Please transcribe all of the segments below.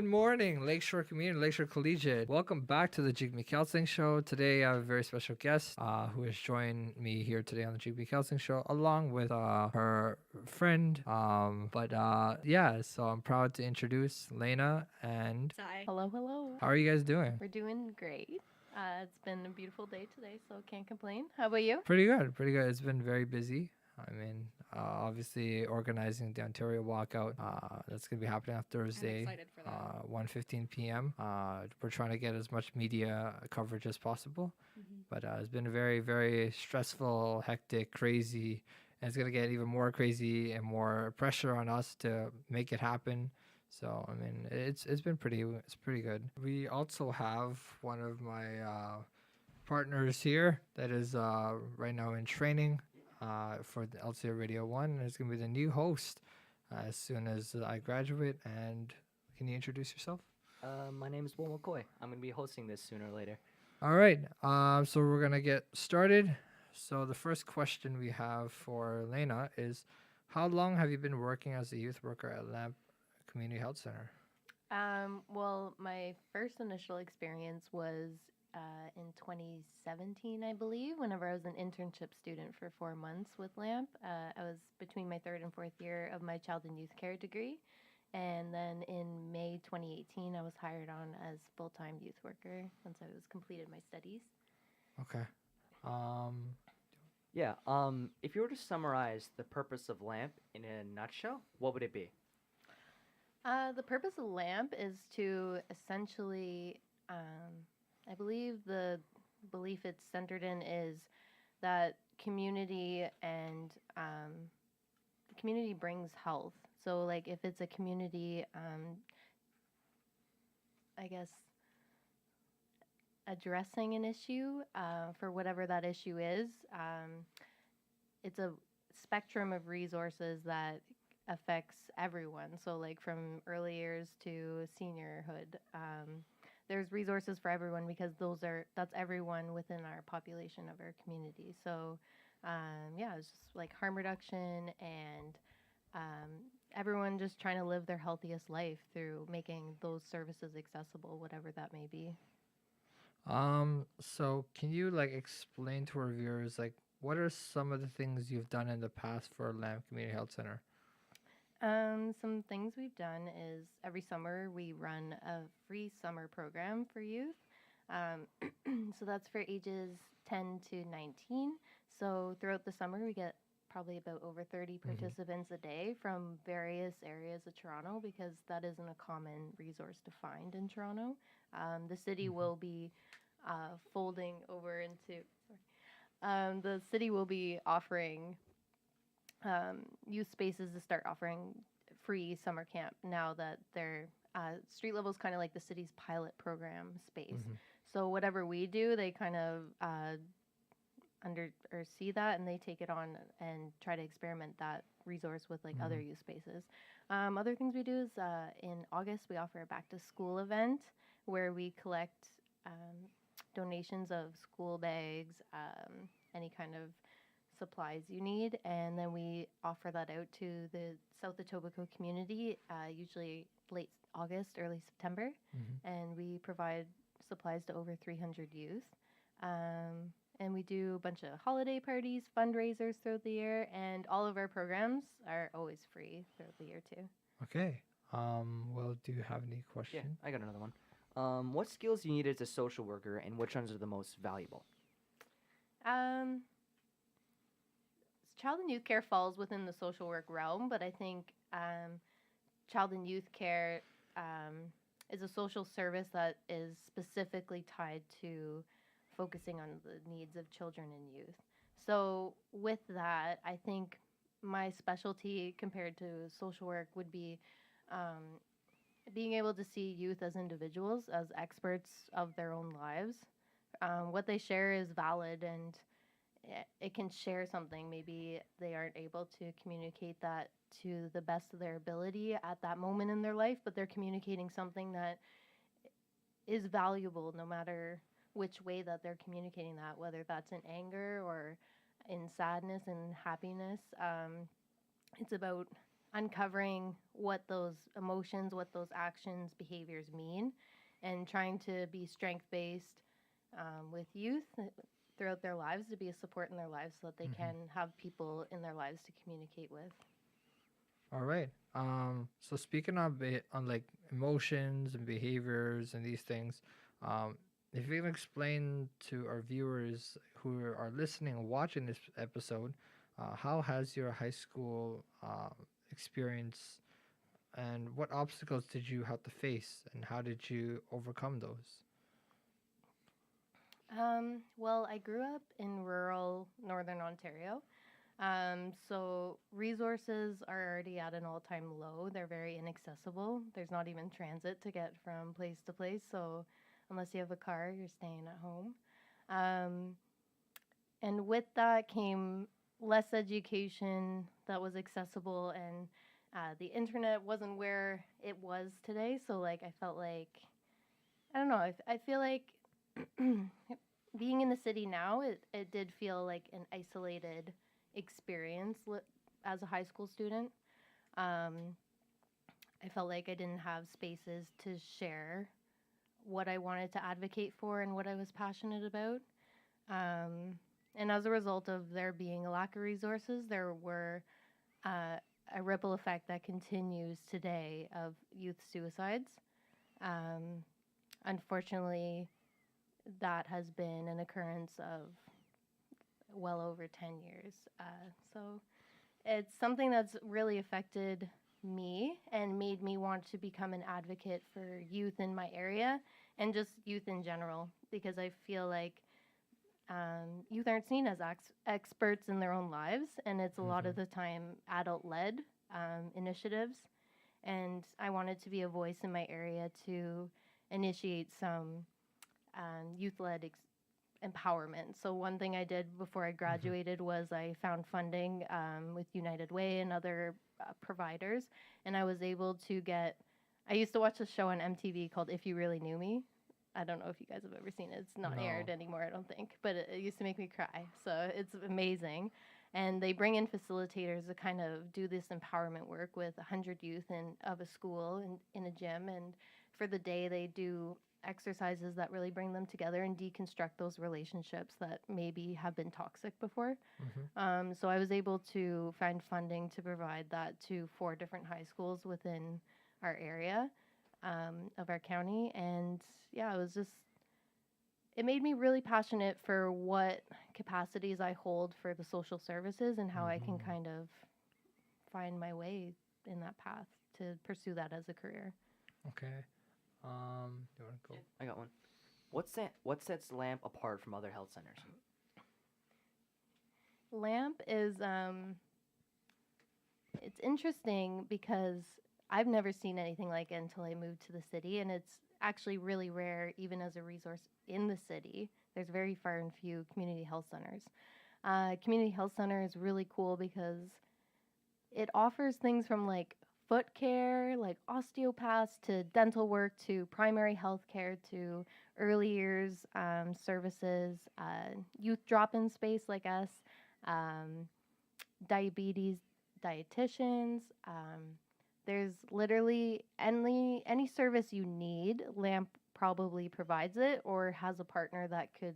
morning, Lakeshore Community, Lakeshore Collegiate. Welcome back to the Jigme Kelsang Show. Today, I have a very special guest who has joined me here today on the Jigme Kelsang Show, along with her friend. So I'm proud to introduce Layna and. Hi. Hello, hello. How are you guys doing? We're doing great. It's been a beautiful day today, so can't complain. How about you? Pretty good, pretty good. It's been very busy. I mean, obviously organizing the Ontario walkout. That's going to be happening on Thursday, I'm excited for that. 1:15 p.m. We're trying to get as much media coverage as possible. But it's been very, very stressful, hectic, crazy. And it's going to get even more crazy and more pressure on us to make it happen. So, I mean, it's pretty good. We also have one of my partners here that is right now in training for the LCA Radio 1. It's going to be the new host as soon as I graduate. And can you introduce yourself? My name is Will McCoy. I'm going to be hosting this sooner or later. All right. So we're going to get started. So the first question we have for Layna is, how long have you been working as a youth worker at LAMP Community Health Center? Well, my first initial experience was in 2017, I believe, whenever I was an internship student for 4 months with LAMP. I was between my third and fourth year of my child and youth care degree. And then in May 2018, I was hired on as full-time youth worker once I was completed my studies. Okay. If you were to summarize the purpose of LAMP in a nutshell, what would it be? The purpose of LAMP is to essentially, I believe the belief it's centered in is that community and community brings health. So, like, if it's a community, I guess, addressing an issue for whatever that issue is, it's a spectrum of resources that affects everyone. So, like, from early years to seniorhood, there's resources for everyone because that's everyone within our population of our community. So, it's just like harm reduction and everyone just trying to live their healthiest life through making those services accessible, whatever that may be. So can you explain to our viewers what are some of the things you've done in the past for LAMP Community Health Center? Some things we've done is every summer we run a free summer program for youth. So that's for ages 10 to 19. So throughout the summer we get probably about over 30 participants a day from various areas of Toronto because that isn't a common resource to find in Toronto. The city will be folding over into, the city will be offering youth spaces to start offering free summer camp now that their street level is kind of like the city's pilot program space. So whatever we do, they kind of see that and they take it on and try to experiment that resource with other youth spaces. Other things we do is in August we offer a back to school event where we collect donations of school bags, any kind of supplies you need, and then we offer that out to the South Etobicoke community, usually late August, early September, and we provide supplies to over 300 youth. And we do a bunch of holiday parties, fundraisers throughout the year, and all of our programs are always free throughout the year too. Okay. Well, do you have any questions? Yeah, I got another one. What skills do you need as a social worker, and which ones are the most valuable? Child and youth care falls within the social work realm, but I think child and youth care is a social service that is specifically tied to focusing on the needs of children and youth. So with that, I think my specialty compared to social work would be being able to see youth as individuals, as experts of their own lives. What they share is valid and it can share something. Maybe they aren't able to communicate that to the best of their ability at that moment in their life, but they're communicating something that is valuable no matter which way that they're communicating that, whether that's in anger or in sadness and happiness. It's about uncovering what those emotions, what those actions, behaviors mean, and trying to be strength based with youth throughout their lives, to be a support in their lives so that they can have people in their lives to communicate with. All right. So speaking on like emotions and behaviors and these things, if you can explain to our viewers who are listening and watching this episode, how has your high school experience and what obstacles did you have to face and how did you overcome those? Well, I grew up in rural Northern Ontario. So resources are already at an all-time low. They're very inaccessible. There's not even transit to get from place to place. So unless you have a car, you're staying at home. Um, and with that came less education that was accessible, and the internet wasn't where it was today. So like I felt like, I don't know. I feel like being in the city now, it did feel like an isolated experience as a high school student. Um, I felt like I didn't have spaces to share what I wanted to advocate for and what I was passionate about. And as a result of there being a lack of resources, there were a ripple effect that continues today of youth suicides. Um, Unfortunately, that has been an occurrence of well over 10 years. So it's something that's really affected me and made me want to become an advocate for youth in my area and just youth in general, because I feel like youth aren't seen as experts in their own lives, and it's a lot of the time adult-led initiatives. And I wanted to be a voice in my area to initiate some youth-led empowerment. So one thing I did before I graduated was I found funding with United Way and other providers, and I was able to get. I used to watch a show on MTV called If You Really Knew Me. I don't know if you guys have ever seen it. It's not aired No. anymore, I don't think, but it used to make me cry. So it's amazing. And they bring in facilitators to kind of do this empowerment work with 100 youth of a school in a gym. And for the day, they do exercises that really bring them together and deconstruct those relationships that maybe have been toxic before. So I was able to find funding to provide that to 4 different high schools within our area of our county. And yeah, it made me really passionate for what capacities I hold for the social services and how I can kind of find my way in that path to pursue that as a career. Okay. You want to go? I got one. What sets LAMP apart from other health centers? LAMP is it's interesting because I've never seen anything like it until I moved to the city, and it's actually really rare even as a resource in the city. There's very far and few community health centers. Community health center is really cool because it offers things from like foot care, like osteopaths, to dental work, to primary health care, to early years services, youth drop-in space like us, diabetes dietitians. There's literally any service you need. LAMP probably provides it or has a partner that could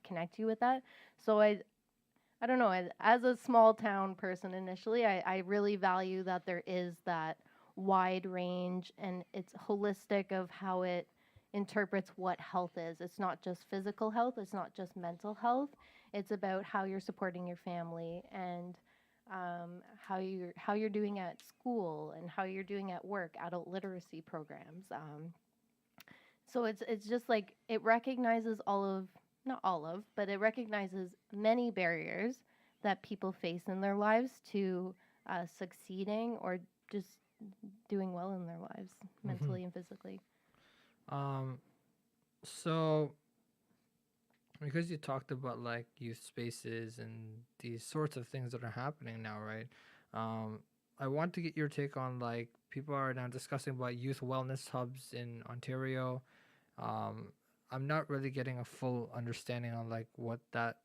connect you with that. So I don't know. As a small town person initially, I really value that there is that wide range and it's holistic of how it interprets what health is. It's not just physical health. It's not just mental health. It's about how you're supporting your family and how you're doing at school and how you're doing at work, adult literacy programs. So it's just like it recognizes not all of, but it recognizes many barriers that people face in their lives to succeeding or just doing well in their lives, mentally and physically. So because you talked about like youth spaces and these sorts of things that are happening now, right? I want to get your take on like people are now discussing about youth wellness hubs in Ontario. I'm not really getting a full understanding on like what that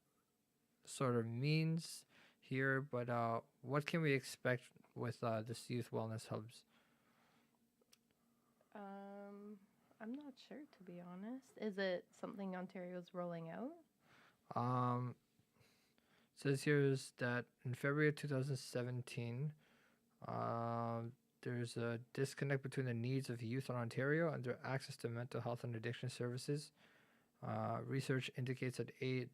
sort of means here, but what can we expect with this youth wellness hubs? I'm not sure, to be honest. Is it something Ontario's rolling out? Um, says here is that in February of 2017, there's a disconnect between the needs of youth in Ontario and their access to mental health and addiction services. Research indicates that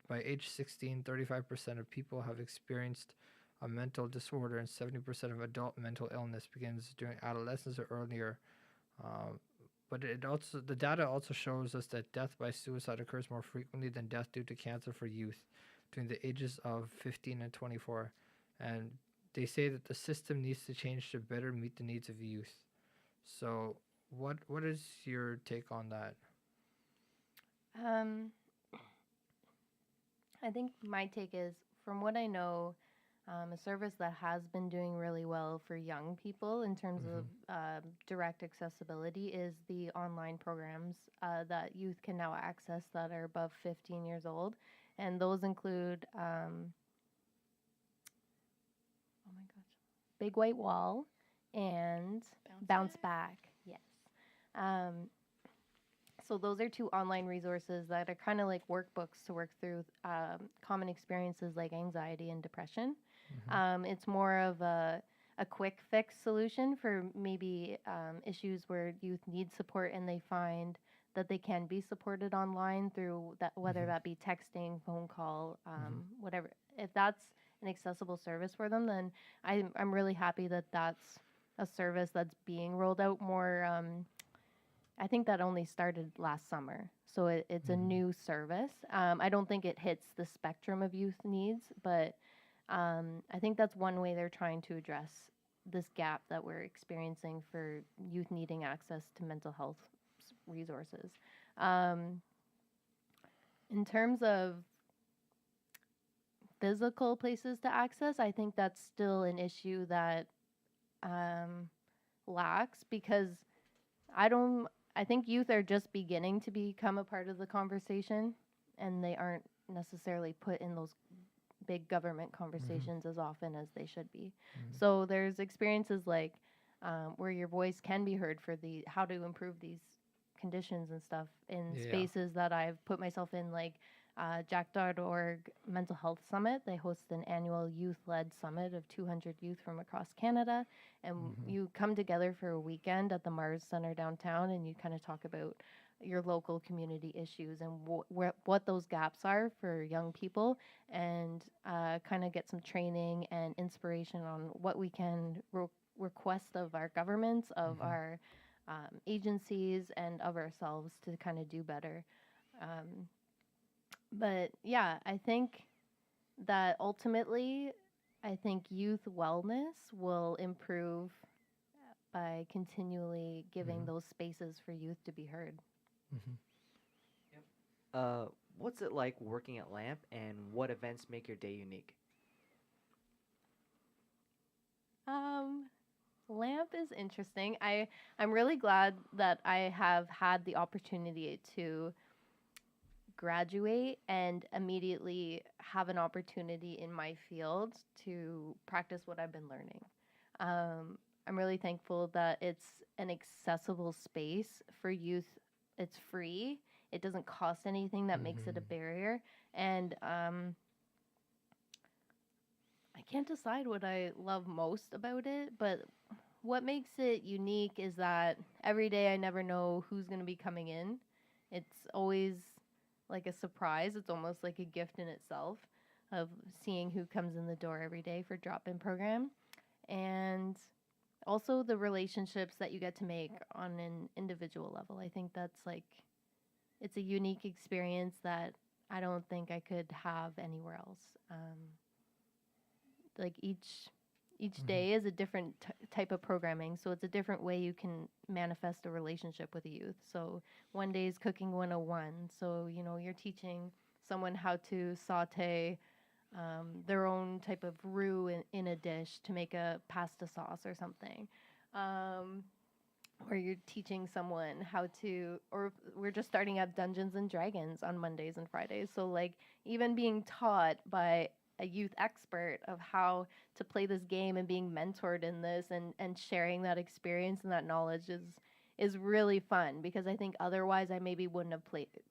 by age 16, 35% of people have experienced a mental disorder, and 70% of adult mental illness begins during adolescence or earlier. Um, but the data also shows us that death by suicide occurs more frequently than death due to cancer for youth between the ages of 15 and 24. And they say that the system needs to change to better meet the needs of youth. So, what is your take on that? I think my take is, from what I know, a service that has been doing really well for young people in terms of direct accessibility is the online programs that youth can now access that are above 15 years old. And those include, oh my gosh, Big White Wall and Bounce Back. Yes. So those are two online resources that are kind of like workbooks to work through common experiences like anxiety and depression. It's more of a quick fix solution for maybe issues where youth need support and they find that they can be supported online through that, whether that be texting, phone call, whatever. If that's an accessible service for them, then I'm really happy that that's a service that's being rolled out more. I think that only started last summer, so it's a new service. I don't think it hits the spectrum of youth needs, but I think that's one way they're trying to address this gap that we're experiencing for youth needing access to mental health resources. In terms of physical places to access, I think that's still an issue that lacks, because I think youth are just beginning to become a part of the conversation, and they aren't necessarily put in those big government conversations as often as they should be. So there's experiences like where your voice can be heard for how to improve these conditions and stuff in spaces that I've put myself in, like Jack.org Mental Health Summit. They host an annual youth-led summit of 200 youth from across Canada, and you come together for a weekend at the Mars Center downtown, and you kind of talk about your local community issues and what those gaps are for young people, and kind of get some training and inspiration on what we can request of our governments, of our agencies, and of ourselves to kind of do better. But yeah, I think that ultimately, I think youth wellness will improve by continually giving those spaces for youth to be heard. What's it like working at LAMP, and what events make your day unique? LAMP is interesting. I'm really glad that I have had the opportunity to graduate and immediately have an opportunity in my field to practice what I've been learning. I'm really thankful that it's an accessible space for youth. It's free. It doesn't cost anything that makes it a barrier. And I can't decide what I love most about it, but what makes it unique is that every day I never know who's going to be coming in. It's always like a surprise. It's almost like a gift in itself of seeing who comes in the door every day for drop-in program. And also the relationships that you get to make on an individual level. I think that's it's a unique experience that I don't think I could have anywhere else. Each day is a different type of programming, so it's a different way you can manifest a relationship with a youth. So one day is cooking 101. So, you're teaching someone how to saute their own type of roux in a dish to make a pasta sauce or something. Or you're teaching someone or we're just starting up Dungeons and Dragons on Mondays and Fridays. So even being taught by a youth expert of how to play this game and being mentored in this and sharing that experience and that knowledge is really fun, because I think otherwise I maybe wouldn't have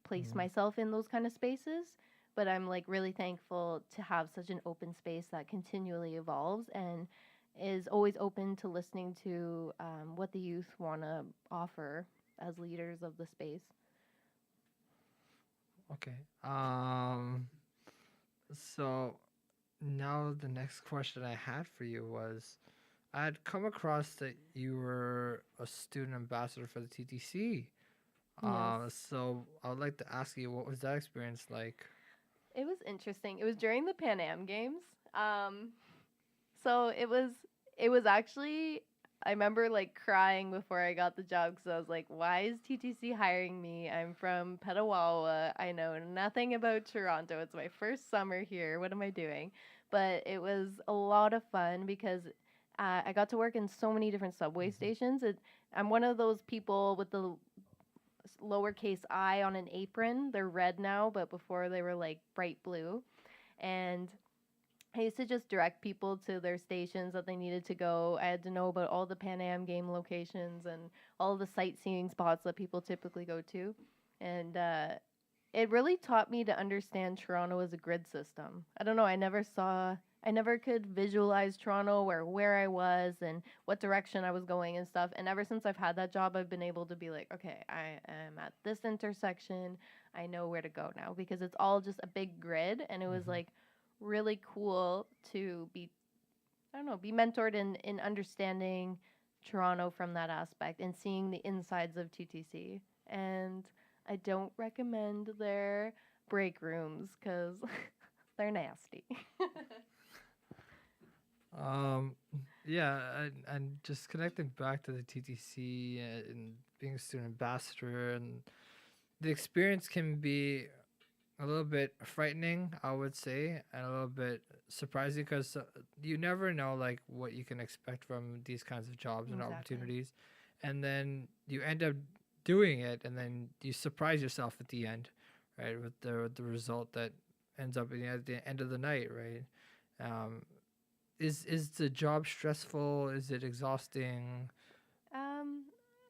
placed myself in those kind of spaces. But I'm like really thankful to have such an open space that continually evolves and is always open to listening to what the youth want to offer as leaders of the space. Okay. So now the next question I had for you was, I had come across that you were a student ambassador for the TTC. Yes. So I would like to ask you, what was that experience like? It was interesting. It was during the Pan Am Games. So it was actually, I remember like crying before I got the job because I was like, why is TTC hiring me? I'm from Petawawa. I know nothing about Toronto. It's my first summer here. What am I doing? But it was a lot of fun because I got to work in so many different subway stations. I'm one of those people with the lowercase I on an apron. They're red now, but before they were like bright blue. And I used to just direct people to their stations that they needed to go. I had to know about all the Pan Am game locations and all the sightseeing spots that people typically go to. And it really taught me to understand Toronto as a grid system. I don't know, I never could visualize Toronto or where I was and what direction I was going and stuff. And ever since I've had that job, I've been able to be like, okay, I am at this intersection. I know where to go now, because it's all just a big grid. And it was like really cool to be, I don't know, be mentored in understanding Toronto from that aspect and seeing the insides of TTC. And I don't recommend their break rooms because they're nasty. Um, yeah, and just connecting back to the TTC and being a student ambassador, and the experience can be a little bit frightening, I would say, and a little bit surprising, because you never know like what you can expect from these kinds of jobs and Exactly. opportunities, and then you end up doing it, and then you surprise yourself at the end, right, with the result that ends up at the end of the night, right? Um, is the job stressful? Is it exhausting? Um,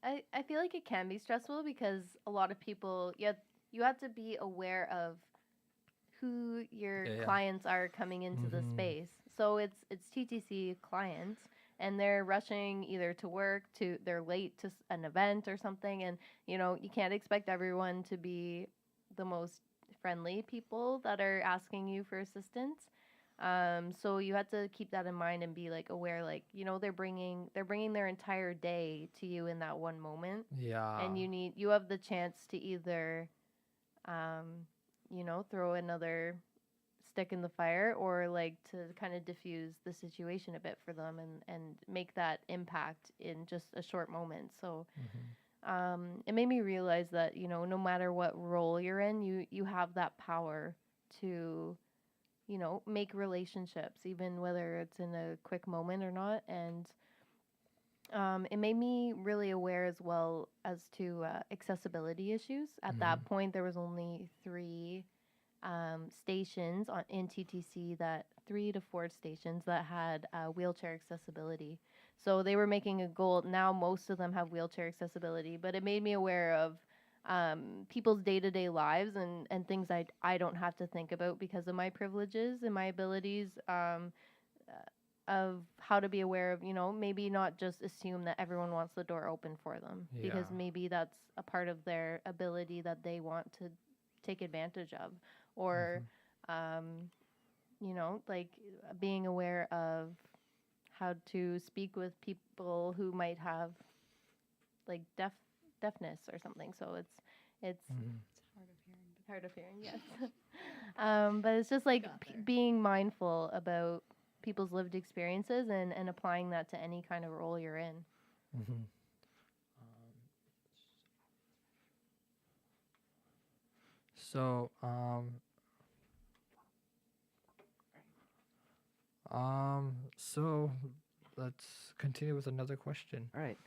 I feel like it can be stressful because a lot of people, you have to be aware of who your Yeah, yeah. clients are coming into the space. So it's TTC clients, and they're rushing either to work, they're late to an event or something, and you can't expect everyone to be the most friendly people that are asking you for assistance. So you have to keep that in mind and be like aware, like they're bringing their entire day to you in that one moment, Yeah. and you have the chance to either, throw another stick in the fire, or like to kind of diffuse the situation a bit for them and make that impact in just a short moment. So it made me realize that no matter what role you're in, you have that power to make relationships, even whether it's in a quick moment or not. And it made me really aware as well as to accessibility issues. At that point, there was only 3 stations in TTC, 3 to 4 stations that had wheelchair accessibility. So they were making a goal. Now most of them have wheelchair accessibility, but it made me aware of people's day-to-day lives and things I don't have to think about because of my privileges and my abilities, of how to be aware of, maybe not just assume that everyone wants the door open for them, because Yeah. maybe that's a part of their ability that they want to take advantage of, or like being aware of how to speak with people who might have like deafness or something. So it's hard of hearing, yes. But it's just like being mindful about people's lived experiences and applying that to any kind of role you're in. So so let's continue with another question. All right.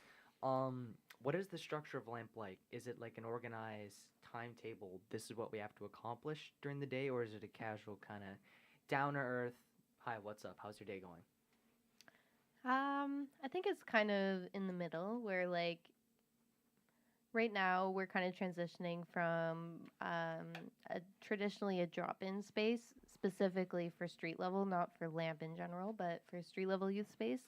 What is the structure of LAMP like? Is it like an organized timetable? This is what we have to accomplish during the day, or is it a casual kind of down to earth. Hi, what's up? How's your day going? I think it's kind of in the middle where like right now we're kind of transitioning from traditionally a drop-in space specifically for street level, not for lamp in general, but for street level youth space.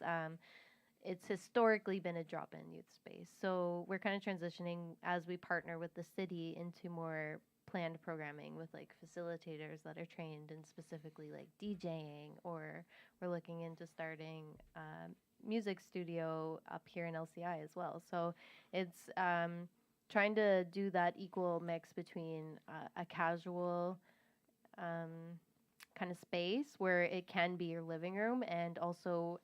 It's historically been a drop-in youth space. So we're kind of transitioning as we partner with the city into more planned programming with like facilitators that are trained in specifically like DJing, or we're looking into starting music studio up here in LCI as well. So it's trying to do that equal mix between a casual kind of space where it can be your living room, and also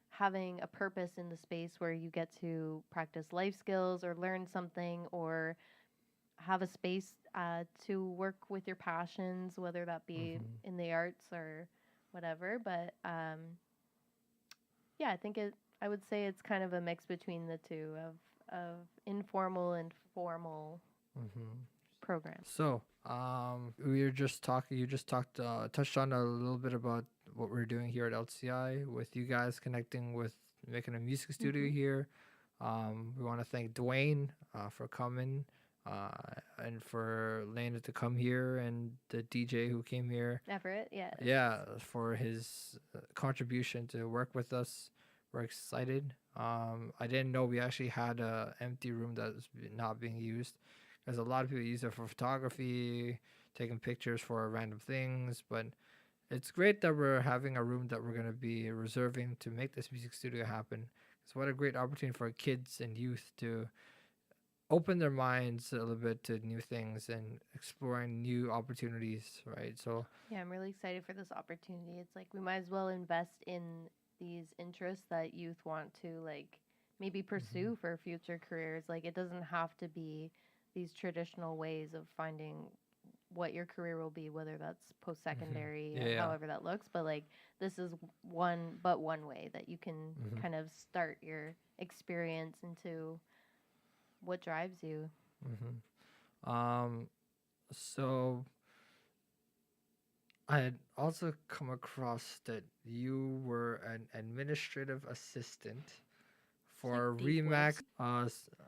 having a purpose in the space where you get to practice life skills or learn something, or have a space to work with your passions, whether that be in the arts or whatever. But yeah, I would say it's kind of a mix between the two of informal and formal programs. So, we were just talking. You just touched on a little bit about what we're doing here at LCI with you guys connecting with making a music studio here. We want to thank Dwayne for coming, and for Layna to come here, and the DJ who came here. Everett, yeah. Yeah, for his contribution to work with us. We're excited. I didn't know we actually had a empty room that's not being used. Because a lot of people use it for photography, taking pictures for random things. But it's great that we're having a room that we're going to be reserving to make this music studio happen. So what a great opportunity for kids and youth to open their minds a little bit to new things and exploring new opportunities, right? So yeah, I'm really excited for this opportunity. It's like we might as well invest in these interests that youth want to like maybe pursue for future careers. Like it doesn't have to be these traditional ways of finding what your career will be, whether that's post-secondary, however that looks. But like this is one way that you can kind of start your experience into what drives you. So I had also come across that you were an administrative assistant for Remax,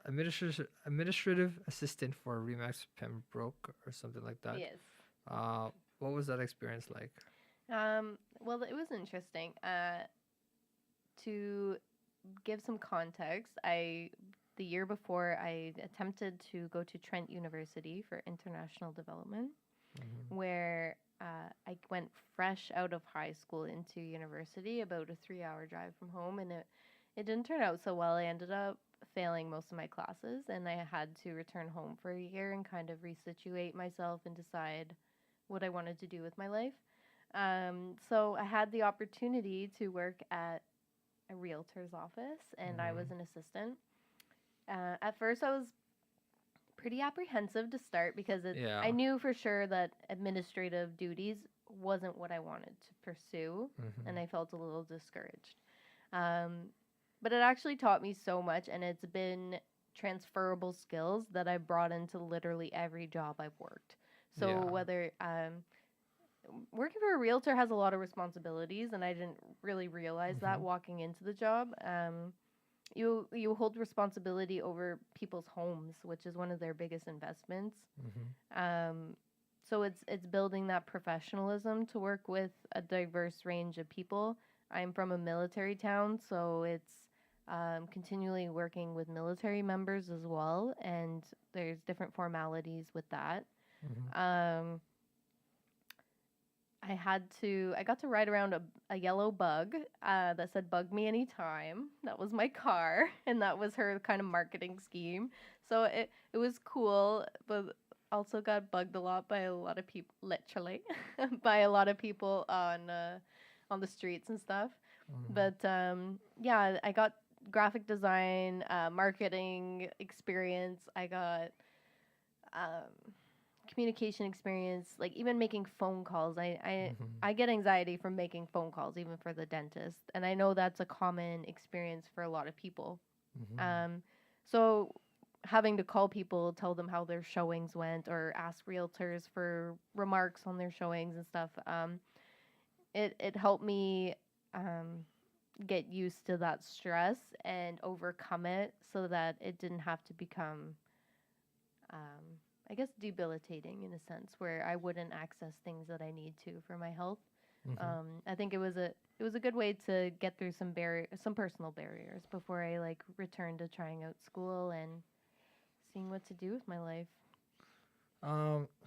administrative assistant for Remax Pembroke or something like that. Yes. What was that experience like? Well, it was interesting. To give some context, the year before I attempted to go to Trent University for international development, where I went fresh out of high school into university, about a 3-hour drive from home, and it didn't turn out so well. I ended up failing most of my classes, and I had to return home for a year and kind of resituate myself and decide what I wanted to do with my life. So I had the opportunity to work at a realtor's office, and I was an assistant. At first, I was pretty apprehensive to start because I knew for sure that administrative duties wasn't what I wanted to pursue, and I felt a little discouraged. But it actually taught me so much, and it's been transferable skills that I brought into literally every job I've worked. So whether working for a realtor has a lot of responsibilities, and I didn't really realize that walking into the job. You hold responsibility over people's homes, which is one of their biggest investments. So it's building that professionalism to work with a diverse range of people. I'm from a military town, so it's continually working with military members as well, and there's different formalities with that. I got to ride around a yellow bug that said "Bug me anytime." That was my car, and that was her kind of marketing scheme. So it was cool, but also got bugged a lot by a lot of people, literally, by a lot of people on the streets and stuff. But yeah, I got graphic design, marketing experience. I got communication experience, like even making phone calls. I get anxiety from making phone calls, even for the dentist, and I know that's a common experience for a lot of people. So having to call people, tell them how their showings went, or ask realtors for remarks on their showings and stuff, it helped me get used to that stress and overcome it so that it didn't have to become I guess debilitating in a sense where I wouldn't access things that I need to for my health. I think it was a good way to get through some personal barriers before I like returned to trying out school and seeing what to do with my life.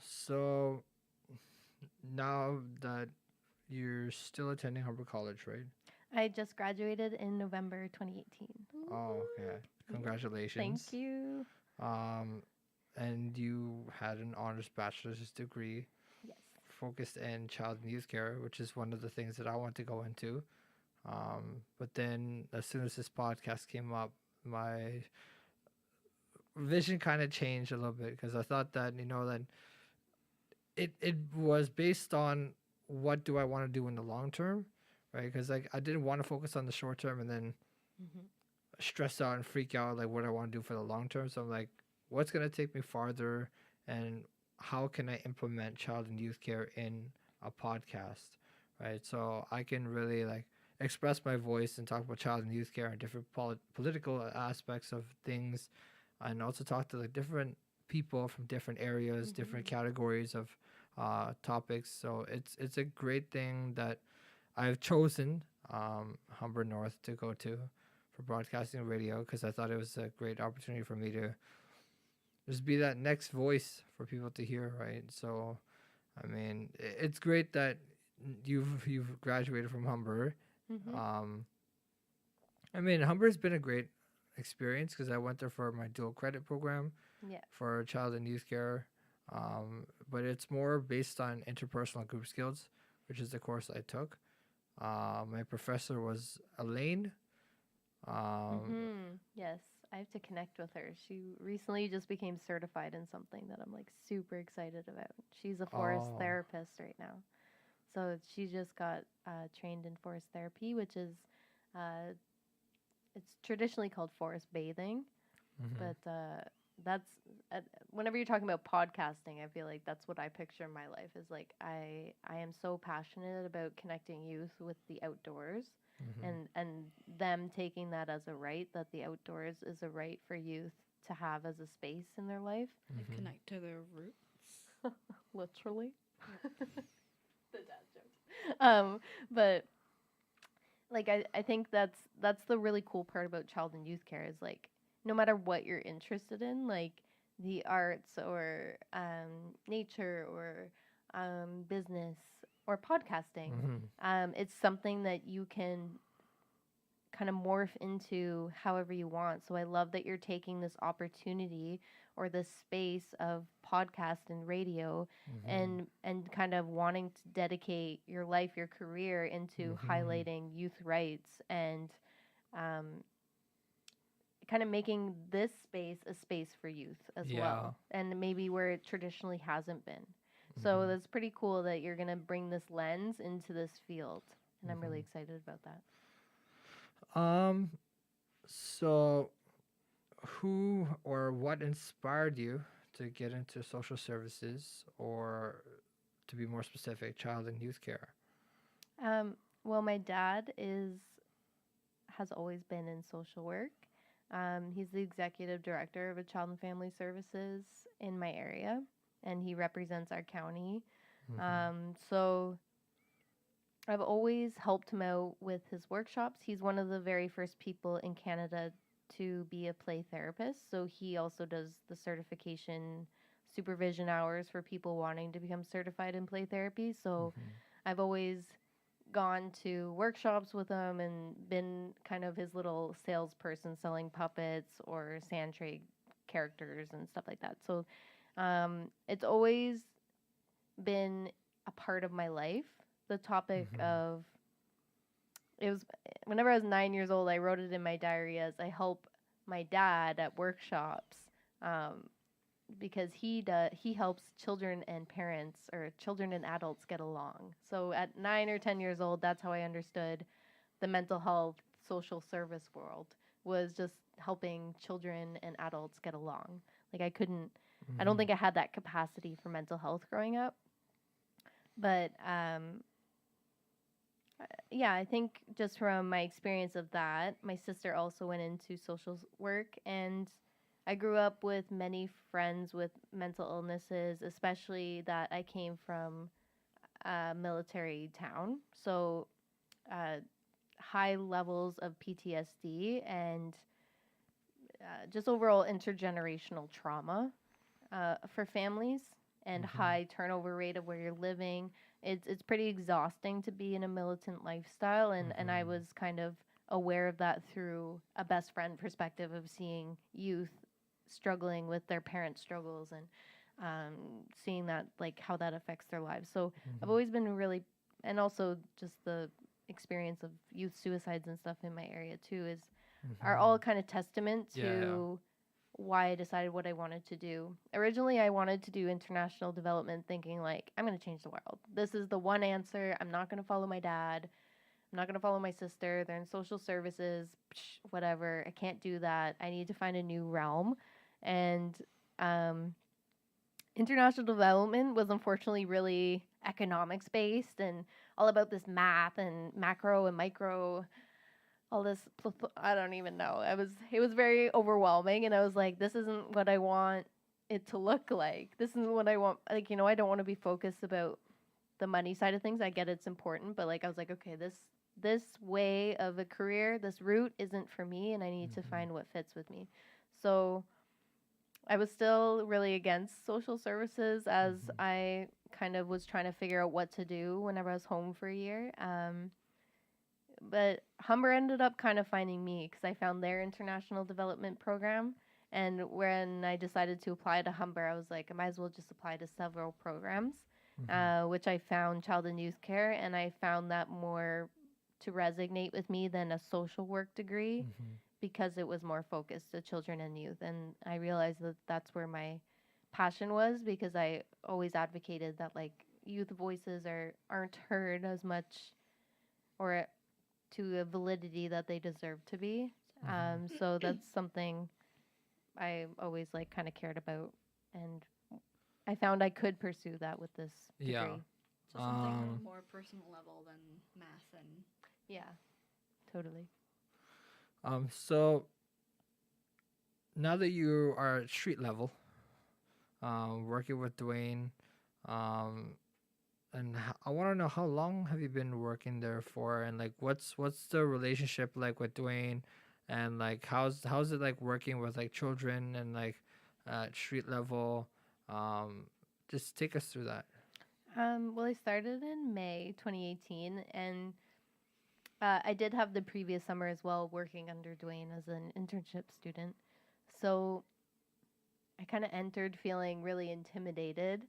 So now that you're still attending Humber College, right? I just graduated in November 2018. Oh, okay. Congratulations. Thank you. And you had an honors bachelor's degree Yes. focused in child and youth care, which is one of the things that I want to go into. But then as soon as this podcast came up, my vision kind of changed a little bit because I thought that, that it was based on what do I want to do in the long term, right? Because like I didn't want to focus on the short term and then stress out and freak out like what I want to do for the long term. So I'm like, what's going to take me farther and how can I implement child and youth care in a podcast, right? So I can really like express my voice and talk about child and youth care and different political aspects of things, and also talk to like different people from different areas, different categories of topics. So it's a great thing that I've chosen Humber North to go to for broadcasting and radio because I thought it was a great opportunity for me to just be that next voice for people to hear, right? So, I mean, it's great that you've graduated from Humber. I mean, Humber's been a great experience because I went there for my dual credit program for child and youth care. But it's more based on interpersonal group skills, which is the course I took. My professor was Elaine. Yes, I have to connect with her. She recently just became certified in something that I'm like super excited about. She's a forest therapist right now. So she just got trained in forest therapy, which is it's traditionally called forest bathing. But that's whenever you're talking about podcasting, I feel like that's what I picture in my life is like I am so passionate about connecting youth with the outdoors. And them taking that as a right, that the outdoors is a right for youth to have as a space in their life. They connect to their roots. Literally. The dad joke. But like I think that's the really cool part about child and youth care is like no matter what you're interested in, like the arts or nature or business or podcasting, it's something that you can kind of morph into however you want. So I love that you're taking this opportunity or this space of podcast and radio and kind of wanting to dedicate your life, your career into highlighting youth rights and kind of making this space a space for youth as well, and maybe where it traditionally hasn't been. So that's pretty cool that you're going to bring this lens into this field, and I'm really excited about that. So who or what inspired you to get into social services, or to be more specific, child and youth care? Well, my dad has always been in social work. He's the executive director of a child and family services in my area, and he represents our county. So I've always helped him out with his workshops. He's one of the very first people in Canada to be a play therapist. So he also does the certification supervision hours for people wanting to become certified in play therapy. So I've always gone to workshops with him and been kind of his little salesperson selling puppets or sand tray characters and stuff like that. So it's always been a part of my life. The topic of it was whenever I was 9 years old, I wrote it in my diary as I help my dad at workshops because he helps children and parents or children and adults get along. So at 9 or 10 years old, that's how I understood the mental health social service world was just helping children and adults get along. Like I don't think I had that capacity for mental health growing up. But Yeah, I think just from my experience of that, my sister also went into work, and I grew up with many friends with mental illnesses, especially that I came from a military town. So, uh, high levels of PTSD and just overall intergenerational trauma for families and Mm-hmm. high turnover rate of where you're living. It's pretty exhausting to be in a militant lifestyle, and I Mm-hmm. was kind of aware of that through a best friend perspective of seeing youth struggling with their parents' struggles and seeing that like how that affects their lives. So I've Mm-hmm. always been really, and also just the experience of youth suicides and stuff in my area too is are Mm-hmm. all kind of testament Yeah. to why I decided what I wanted to do. Originally, I wanted to do international development, thinking like I'm going to change the world. This is the one answer. I'm not going to follow my dad. I'm not going to follow my sister. They're in social services, whatever. I can't do that. I need to find a new realm. And um, international development was unfortunately really economics based and all about this math and macro and micro, all this I don't even know. It was very overwhelming, and I was like, this isn't what I want it to look like. This isn't what I want. Like, I don't want to be focused about the money side of things. I get it's important, but like I was like, okay, this way of a career, this route isn't for me, and I need to Mm-hmm. find what fits with me. So I was still really against social services as Mm-hmm. I kind of was trying to figure out what to do whenever I was home for a year. But Humber ended up kind of finding me because I found their international development program. And when I decided to apply to Humber, I was like, I might as well just apply to several programs, Mm-hmm. which I found child and youth care. And I found that more to resonate with me than a social work degree Mm-hmm. because it was more focused to children and youth. And I realized that that's where my passion was because I always advocated that like youth voices aren't heard as much or to a validity that they deserve to be. Mm-hmm. So that's something I always like kind of cared about, and I found I could pursue that with this Yeah. degree. So something on Um. a more personal level than math and Yeah, totally. So now that you are at street level, working with Dwayne, um, and I want to know how long have you been working there for, and like what's the relationship like with Dwayne, and like how's it like working with like children and like street level, um, just take us through that. Well, I started in May 2018, and I did have the previous summer as well working under Dwayne as an internship student. So I kind of entered feeling really intimidated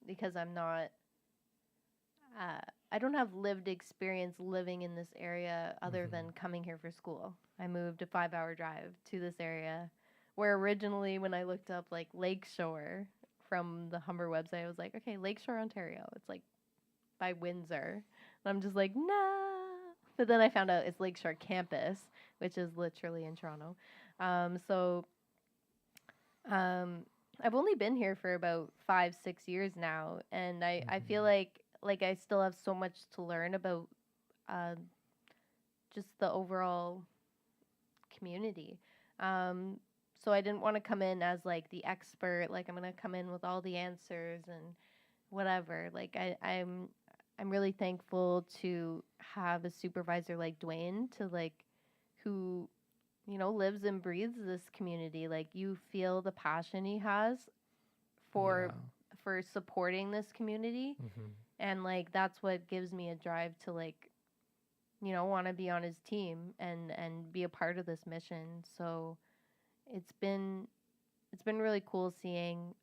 because uh, I don't have lived experience living in this area other Mm-hmm. than coming here for school. I moved a 5 hour drive to this area where originally, when I looked up like Lakeshore from the Humber website, I was like, okay, Lakeshore, Ontario. It's like by Windsor. And I'm just like, no. But then I found out it's Lakeshore Campus, which is literally in Toronto. So um, I've only been here for about 5, 6 years now, and I feel Mm-hmm. like I still have so much to learn about uh, just the overall community. Um, so I didn't want to come in as like the expert, like I'm gonna come in with all the answers and whatever. Like I'm really thankful to have a supervisor like Dwayne to like who lives and breathes this community. Like you feel the passion he has Yeah. for supporting this community, Mm-hmm. and like that's what gives me a drive to like want to be on his team and be a part of this mission. So it's been really cool seeing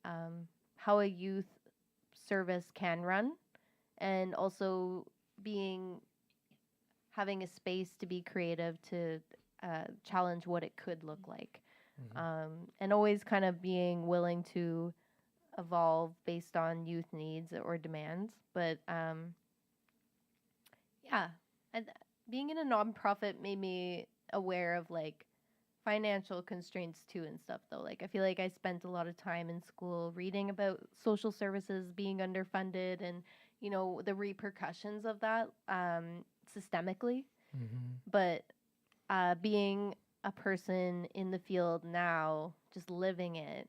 how a youth service can run, and also being having a space to be creative to challenge what it could look like, Mm-hmm. and always kind of being willing to evolve based on youth needs or demands. But yeah, and being in a nonprofit made me aware of like financial constraints too and stuff though. Like I feel like I spent a lot of time in school reading about social services being underfunded and the repercussions of that. systemically, Mm-hmm. but being a person in the field now, just living it,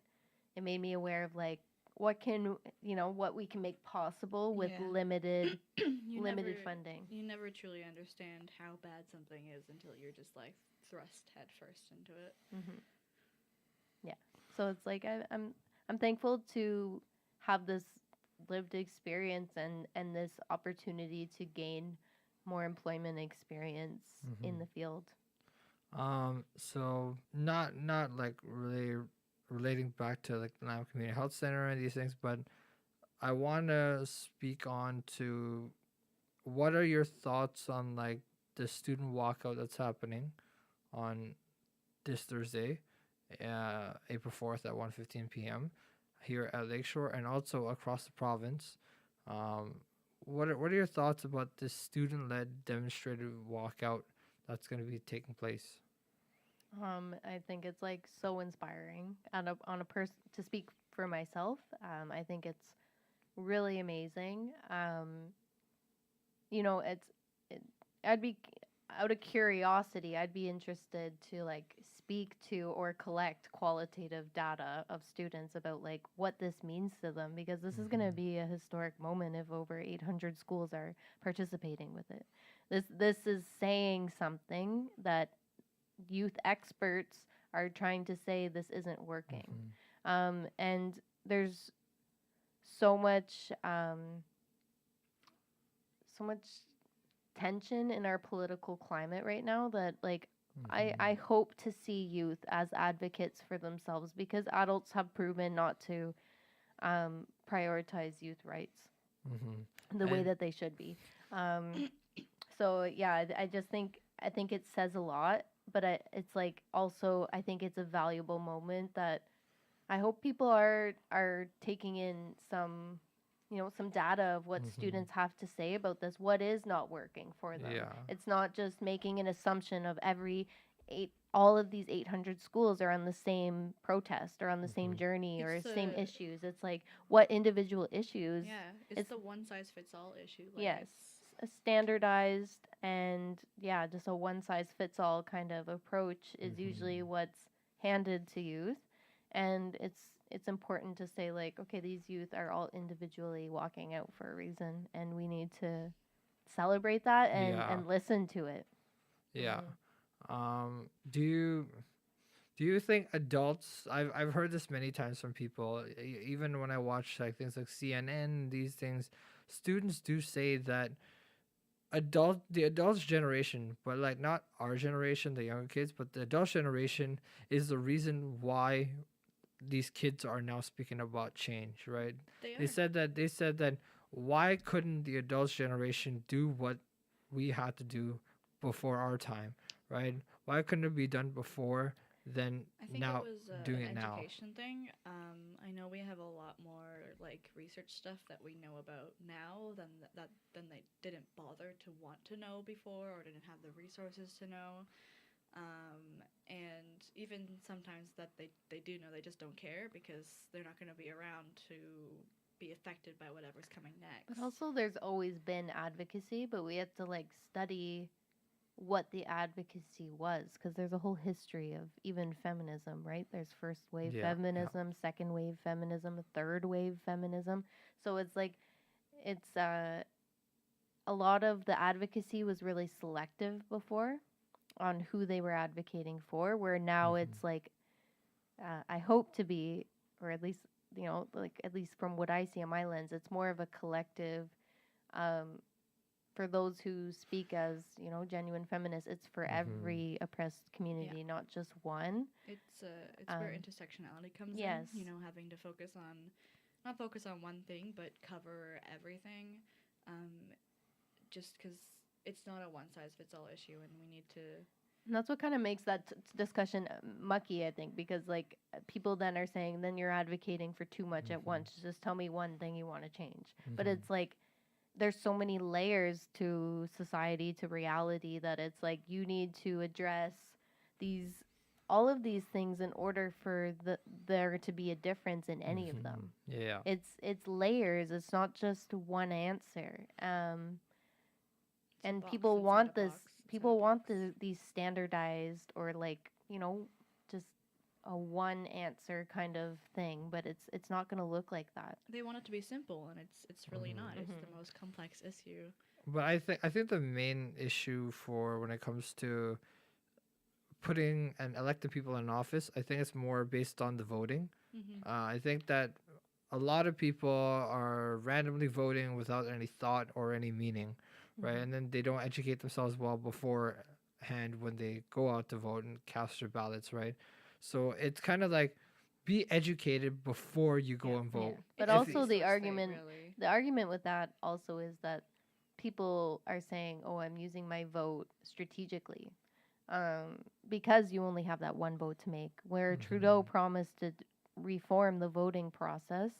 it made me aware of like what can what we can make possible with Yeah. limited you limited never, funding. You never truly understand how bad something is until you're just like thrust headfirst into it. Hmm. Yeah. So it's like I'm thankful to have this lived experience and this opportunity to gain more employment experience in Mhm. the field. So not like really relating back to like the Lamb Community Health Center and these things, but I want to speak on to what are your thoughts on like the student walkout that's happening on this Thursday, April 4th at 1:15 p.m. here at Lakeshore and also across the province. Um, what are your thoughts about this student-led demonstrative walkout that's going to be taking place? I think it's like so inspiring on a person to speak for myself. I think it's really amazing. It's it, I'd be out of curiosity, I'd be interested to like speak to or collect qualitative data of students about like what this means to them because this is going to Mhm. be a historic moment if over 800 schools are participating with it. This is saying something that youth experts are trying to say this isn't working. And there's so much so much tension in our political climate right now that like I hope to see youth as advocates for themselves because adults have proven not to prioritize youth rights the way And that they should be. Um, so yeah, I just think I think it says a lot, but it's like also I think it's a valuable moment that I hope people are taking in some some data of what students have to say about this. What is not working for them? yeah. It's not just making an assumption of all of these 800 schools are on the same protest or on the same journey or It's same the issues. It's like what individual issues. Yeah, it's It's the one size fits all issue. Like yes, it's a standardized and yeah, just a one size fits all kind of approach is usually what's handed to youth, and it's important to say like okay, these youth are all individually walking out for a reason, and we need to celebrate that Yeah. and listen to it. Yeah. Do you think adults? I've heard this many times from people. Even when I watch like things like CNN, these things, students do say that the adults generation, but like not our generation, the younger kids, but the adult generation is the reason why these kids are now speaking about change, right? they They are. said that why couldn't the adults generation do what we had to do before our time, right? Why couldn't it be done before then I think now it was doing an it now? education thing. I know we have a lot more like research stuff that we know about now than they didn't bother to want to know before or didn't have the resources to know. And even sometimes that they do know, they just don't care because they're not going to be around to be affected by whatever's coming next. But also, there's always been advocacy, but we have to like study what the advocacy was because there's a whole history of even feminism, right? There's first wave Yeah, feminism, second wave feminism, third wave feminism. So it's like it's a lot of the advocacy was really selective before on who they were advocating for, where now it's like I hope to be, or at least like at least from what I see on my lens, it's more of a collective. Um, for those who speak as genuine feminists, it's for every oppressed community, not just one. It's where intersectionality comes yes. in. Having to focus on not focus on one thing, but cover everything. Just because it's not a one size fits all issue, and we need to. And that's what kind of makes that discussion mucky, I think, because like people then are saying, then you're advocating for too much at once. Just tell me one thing you want to change. But it's like there's so many layers to society, to reality, that it's like you need to address all of these things in order for there to be a difference in any of them. Yeah. It's layers. It's not just one answer. and box people inside want a this. box inside a People want box. these standardized or like just a one answer kind of thing, but it's not going to look like that. They want it to be simple, and it's really not. It's Mhm. the most complex issue. But I think the main issue for when it comes to putting and elected people in office, I think it's more based on the voting. Mm-hmm. I think that a lot of people are randomly voting without any thought or any meaning, right? Mhm. And then they don't educate themselves well beforehand when they go out to vote and cast their ballots, right? So it's kind of like be educated before you go Yeah. and Yeah. vote. But If also you- the Resource thing, argument really. the argument with that also is that people are saying, "Oh, I'm using my vote strategically." Because you only have that one vote to make. Where Trudeau Mhm. promised to reform the voting process,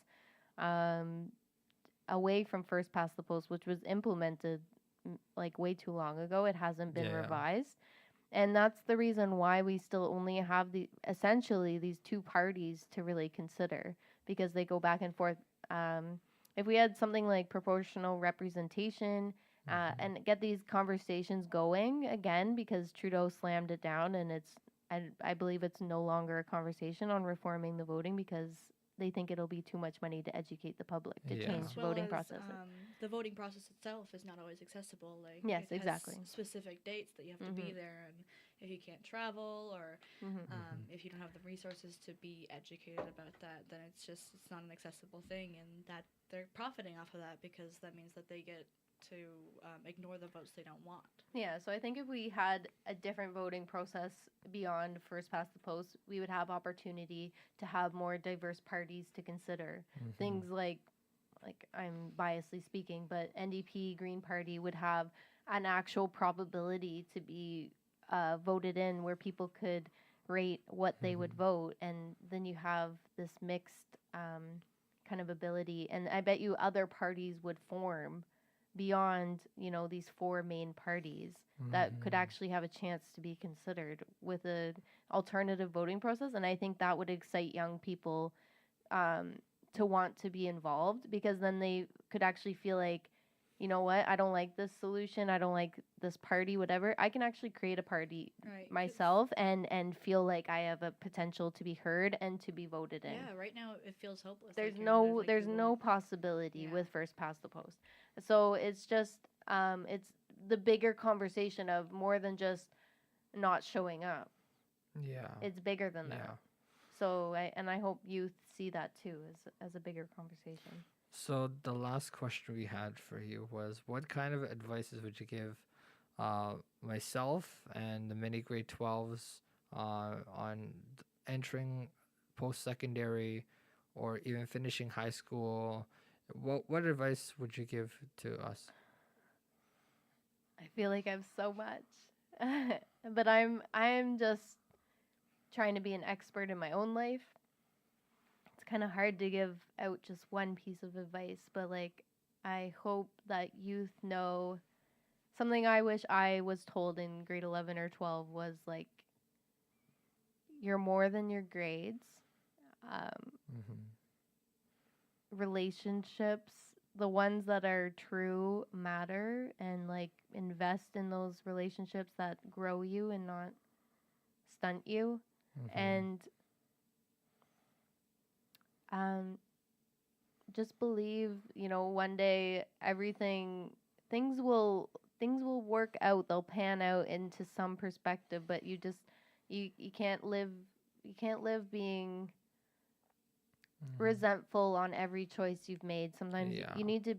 um, away from first past the post, which was implemented like way too long ago. It hasn't been Yeah. revised. And that's the reason why we still only have essentially these two parties to really consider, because they go back and forth. If we had something like proportional representation, Mhm. and get these conversations going again, because Trudeau slammed it down, and I believe it's no longer a conversation on reforming the voting because they think it'll be too much money to educate the public to Yeah. change As well voting as processes. the voting process itself is not always accessible. Like Yes, it has exactly. specific dates that you have to be Mhm. there, and if you can't travel or Mhm. if you don't have the resources to be educated about that, then it's not an accessible thing, and that they're profiting off of that because that means that they get to ignore the votes they don't want. Yeah, so I think if we had a different voting process beyond first past the post, we would have opportunity to have more diverse parties to consider. Mhm. Things like I'm biasly speaking, but NDP Green Party would have an actual probability to be voted in, where people could rate what they would Mhm. vote, and then you have this mixed kind of ability, and I bet you other parties would form beyond these four main parties that could Mhm. actually have a chance to be considered with a alternative voting process. And I think that would excite young people um, to want to be involved, because then they could actually feel like, you know what, I don't like this solution, I don't like this party, whatever. I can actually create a party Right. 'Cause- myself and feel like I have a potential to be heard and to be voted in. Yeah, right now it feels hopeless. There's like you're no like there's you no won't- possibility Yeah. with first past the post. So it's just it's the bigger conversation of more than just not showing up. Yeah. It's bigger than Yeah. that. So I hope youth see that too as a bigger conversation. So the last question we had for you was, what kind of advices would you give myself and the many grade 12s on entering post-secondary or even finishing high school? What advice would you give to us? I feel like I have so much. But I'm just trying to be an expert in my own life. It's kind of hard to give out just one piece of advice, but like I hope that youth know something I wish I was told in grade 11 or 12 was like, you're more than your grades. Mm-hmm. Relationships, the ones that are true, matter, and like invest in those relationships that grow you and not stunt you. And just believe, one day things will work out, they'll pan out into some perspective, but you can't live being resentful on every choice you've made. Sometimes Yeah. you need to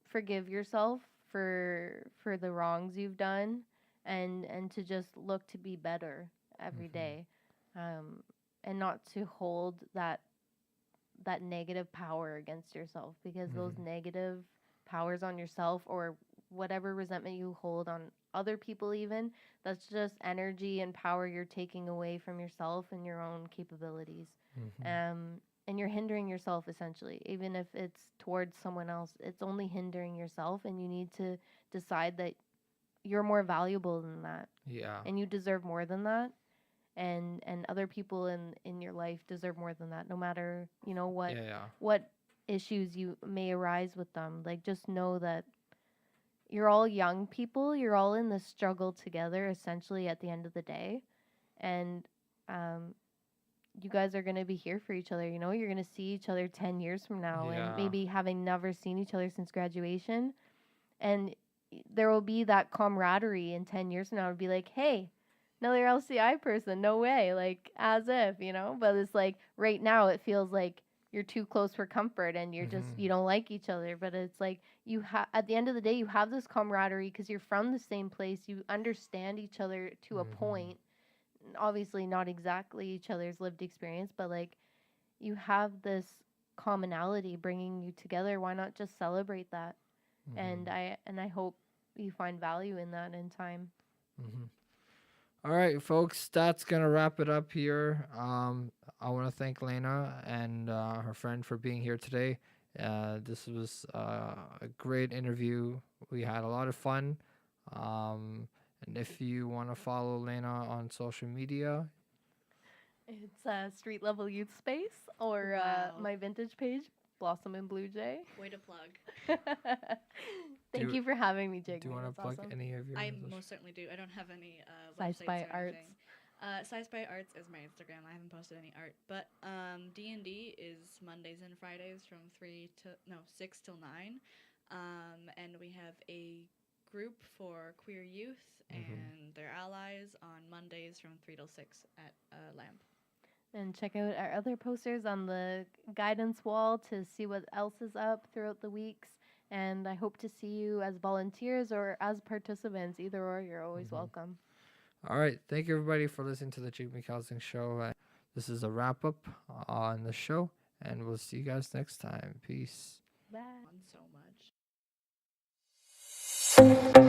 forgive yourself for the wrongs you've done, and to just look to be better every Mhm. day, and not to hold that negative power against yourself, because those Mhm. negative powers on yourself, or whatever resentment you hold on other people, even, that's just energy and power you're taking away from yourself and your own capabilities. Mhm. And you're hindering yourself, essentially. Even if it's towards someone else, it's only hindering yourself, and you need to decide that you're more valuable than that, Yeah. and you deserve more than that, and other people in your life deserve more than that, no matter Yeah. what issues you may arise with them. Like, just know that you're all young people. You're all in this struggle together, essentially, at the end of the day. And you guys are going to be here for each other. You know, you're going to see each other 10 years from now, Yeah. and maybe having never seen each other since graduation. And there will be that camaraderie in 10 years from now. It'll be like, hey, another LCI person. No way. Like, as if, you know? But it's like, right now, it feels like you're too close for comfort and you're just, Mhm. you don't like each other. But it's like, at the end of the day, you have this camaraderie because you're from the same place. You understand each other to a Mhm. point. Obviously, not exactly each other's lived experience, but like, you have this commonality bringing you together. Why not just celebrate that? Mhm. And I hope you find value in that in time. Mhm. All right, folks, that's gonna wrap it up here. I want to thank Layna and her friend for being here today. This was a great interview. We had a lot of fun. And if you want to follow Layna on social media, It's Street Level Youth Space or Wow. my vintage page, Blossom and Blue Jay. Way to plug. Thank Do- you for having me, Jigme. do you want to That's plug awesome. any of your? I social- most certainly do. I don't have any Size websites by or Arts. anything. Size by Arts is my Instagram. I haven't posted any art, but D&D is Mondays and Fridays from 6 till 9, and we have a group for queer youth and their allies on Mondays from 3 till 6 at Lamp. And check out our other posters on the guidance wall to see what else is up throughout the weeks. And I hope to see you as volunteers or as participants. Either or, you're always welcome. All right, thank you everybody for listening to the Jigme Kelsang show. This is a wrap up on the show, and we'll see you guys next time. Peace. Bye. So much.